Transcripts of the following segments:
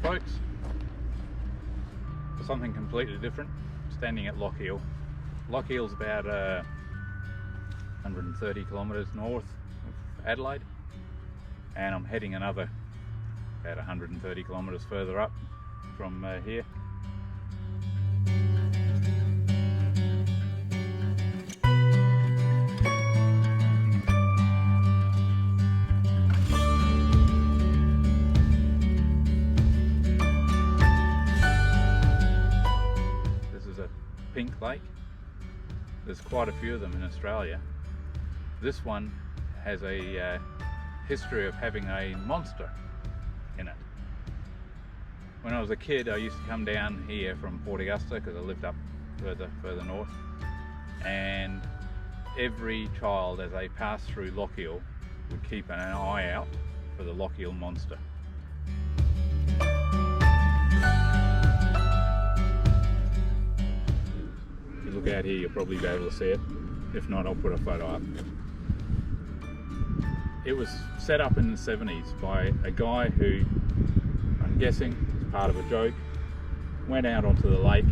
folks, for something completely different. Standing at Lochiel. Lochiel's about 130 kilometres north of Adelaide, and I'm heading another about 130 kilometres further up from here. Pink lake. There's quite a few of them in Australia. This one has a history of having a monster in it. When I was a kid, I used to come down here from Port Augusta because I lived up further north, and every child as they passed through Lochiel would keep an eye out for the Lochiel monster. Look out here, you'll probably be able to see it. If not, I'll put a photo up. It was set up in the 70s by a guy who, I'm guessing, as part of a joke, went out onto the lake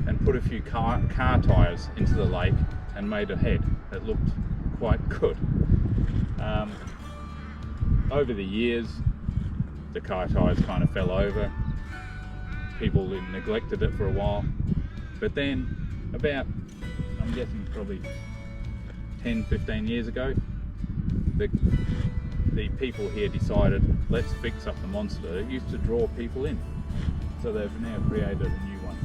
and put a few car tyres into the lake and made a head that looked quite good. Over the years, the car tyres kind of fell over. People neglected it for a while, but then about, I'm guessing probably 10-15 years ago, the people here decided, let's fix up the monster. It used to draw people in, so they've now created a new one.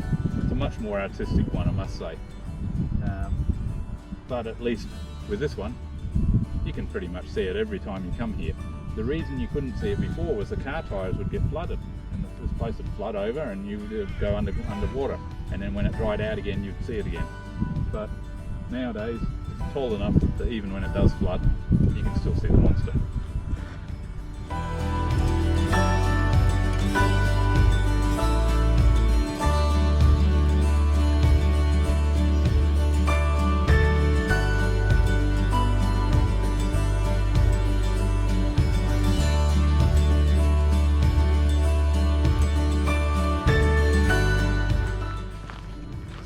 It's a much more artistic one, I must say, but at least with this one you can pretty much see it every time you come here. The reason you couldn't see it before was the car tyres would get flooded, and this place would flood over and you would go underwater, and then when it dried out again you'd see it again. But nowadays it's tall enough that even when it does flood you can still see the monster.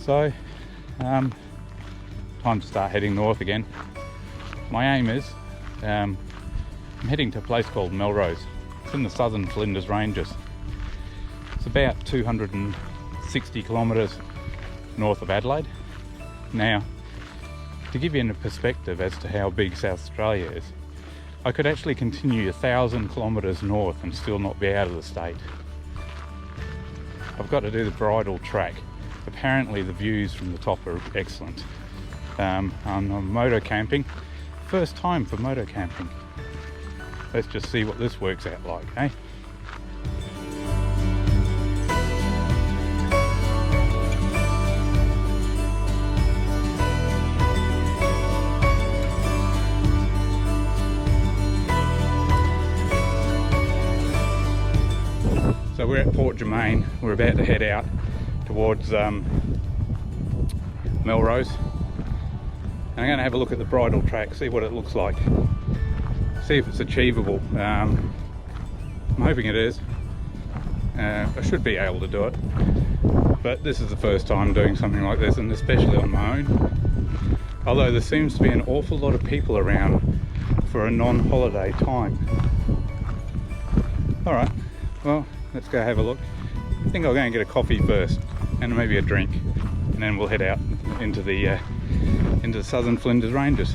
So, time to start heading north again. My aim is, I'm heading to a place called Melrose. It's in the southern Flinders Ranges. It's about 260 kilometres north of Adelaide. Now, to give you a perspective as to how big South Australia is, I could actually continue 1,000 kilometres north and still not be out of the state. I've got to do the Bridle Track. Apparently the views from the top are excellent. I'm moto camping. First time for moto camping. Let's just see what this works out like, eh? So we're at Port Germain. We're about to head out towards Melrose, and I'm going to have a look at the Bridle Track, see what it looks like, see if it's achievable. I'm hoping it is. I should be able to do it, but this is the first time doing something like this, and especially on my own, although there seems to be an awful lot of people around for a non-holiday time. Alright, well, let's go have a look. I think I'll go and get a coffee first, and maybe a drink, and then we'll head out into the southern Flinders Ranges.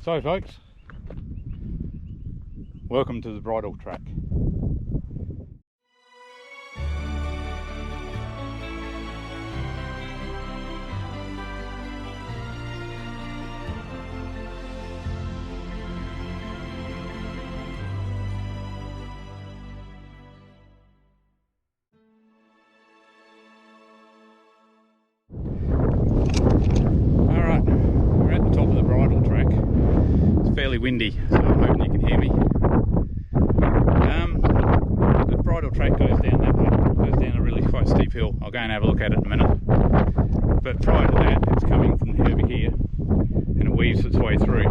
So folks, welcome to the Bridle Track. Alright, we're at the top of the Bridle Track. It's fairly windy, so I'm hoping you can hear me. The Bridle Track goes down that way, goes down a really quite steep hill. I'll go and have a look at it in a minute. But prior to that, it's coming from over here and it weaves its way through.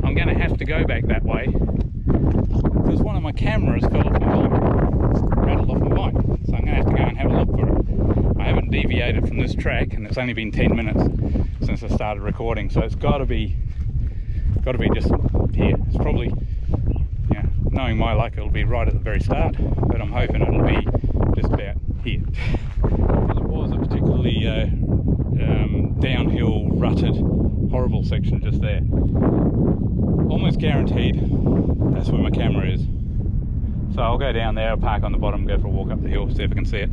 I'm going to have to go back that way because one of my cameras fell off my bike, rattled off my bike. So I'm going to have to go and have a look for it. I haven't deviated from this track and it's only been 10 minutes since I started recording, so it's got to be just here. It's probably, yeah, knowing my luck, it'll be right at the very start, but I'm hoping it'll be just about here. Because it was a particularly downhill, rutted, horrible section just there. Almost guaranteed that's where my camera is. So I'll go down there, I'll park on the bottom, go for a walk up the hill, see if I can see it.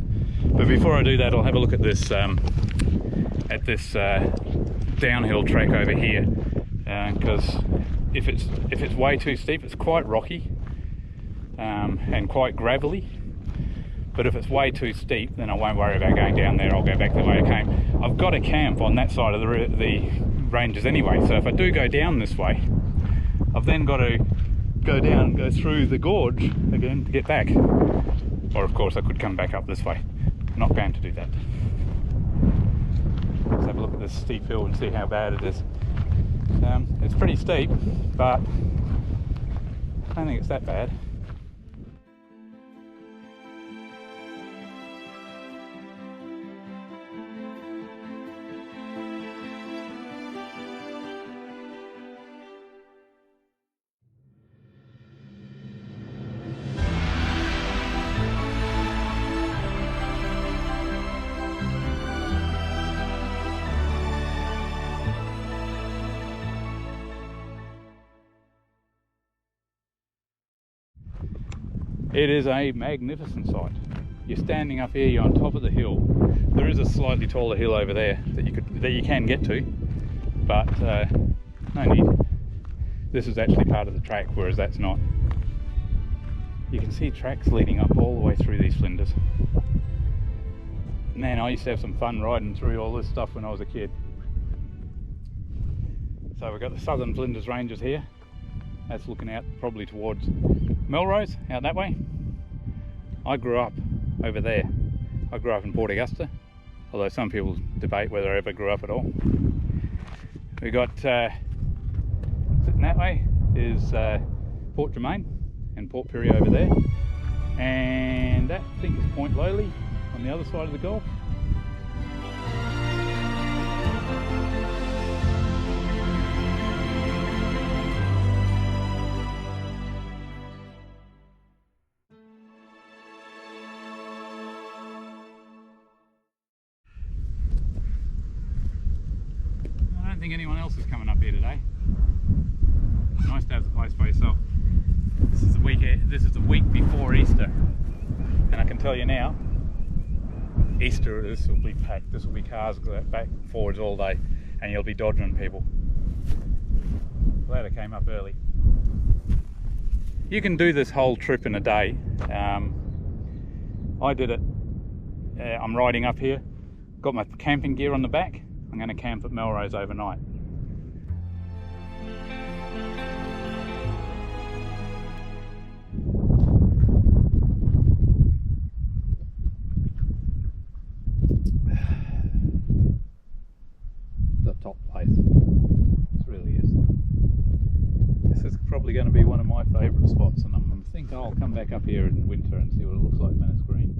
But before I do that, I'll have a look at this downhill track over here, because if it's way too steep, it's quite rocky and quite gravelly. But if it's way too steep, then I won't worry about going down there. I'll go back the way I came. I've got a camp on that side of the ranges anyway, so if I do go down this way, I've then got to go down and go through the gorge again to get back. Or of course I could come back up this way. I'm not going to do that. Let's have a look at this steep hill and see how bad it is. It's pretty steep, but I don't think it's that bad. It is a magnificent sight. You're standing up here, you're on top of the hill. There is a slightly taller hill over there that you can get to, but no need. This is actually part of the track, whereas that's not. You can see tracks leading up all the way through these Flinders. Man, I used to have some fun riding through all this stuff when I was a kid. So we've got the southern Flinders Ranges here. That's looking out probably towards Melrose, out that way. I grew up over there. I grew up in Port Augusta, although some people debate whether I ever grew up at all. We got sitting that way is Port Germain and Port Pirie over there, and that I think is Point Lowly on the other side of the Gulf. I don't think anyone else is coming up here today. Nice to have the place by yourself. This is the week before Easter, and I can tell you now, Easter, this will be packed. This will be cars back and forwards all day, and you'll be dodging people. Glad I came up early. You can do this whole trip in a day. I did it. I'm riding up here, got my camping gear on the back. I'm going to camp at Melrose overnight. The top place. This really is. This is probably going to be one of my favourite spots, and I think I'll come back up here in winter and see what it looks like when it's green.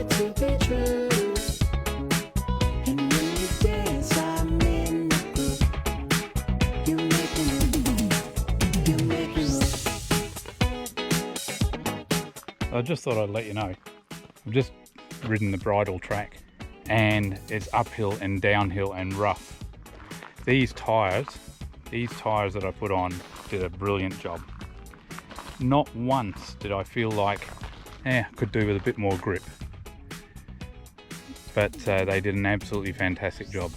good to be true. And when you dance, I'm in the groove. You make me move. You make me move. I just thought I'd let you know. I've just ridden the Bridle Track and it's uphill and downhill and rough. These tyres that I put on did a brilliant job. Not once did I feel like, could do with a bit more grip. But they did an absolutely fantastic job.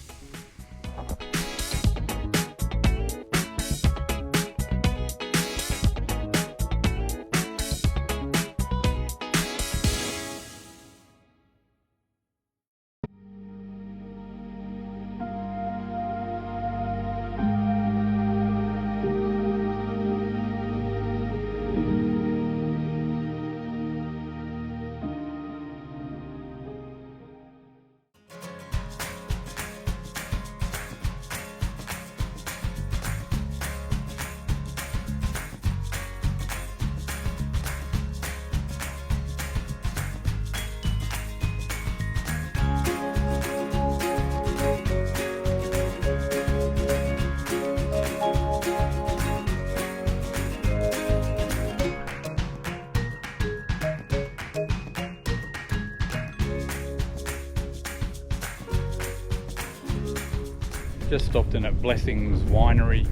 Just stopped in at Blessing's Winery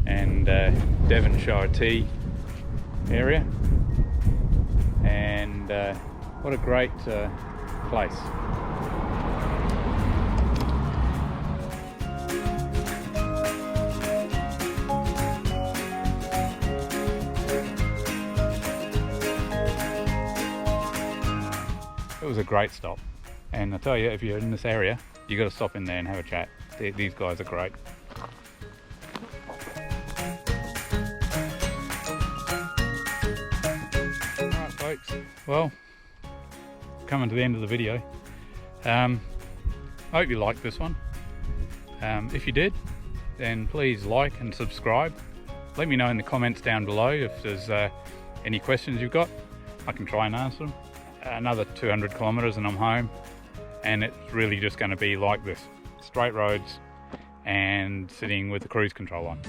and Devonshire Tea area, and what a great place. It was a great stop, and I tell you, if you're in this area, you got to stop in there and have a chat. These guys are great. Alright folks, well, coming to the end of the video. I hope you liked this one. If you did, then please like and subscribe. Let me know in the comments down below if there's any questions you've got. I can try and answer them. Another 200 kilometers and I'm home, and it's really just going to be like this. Straight roads and sitting with the cruise control on.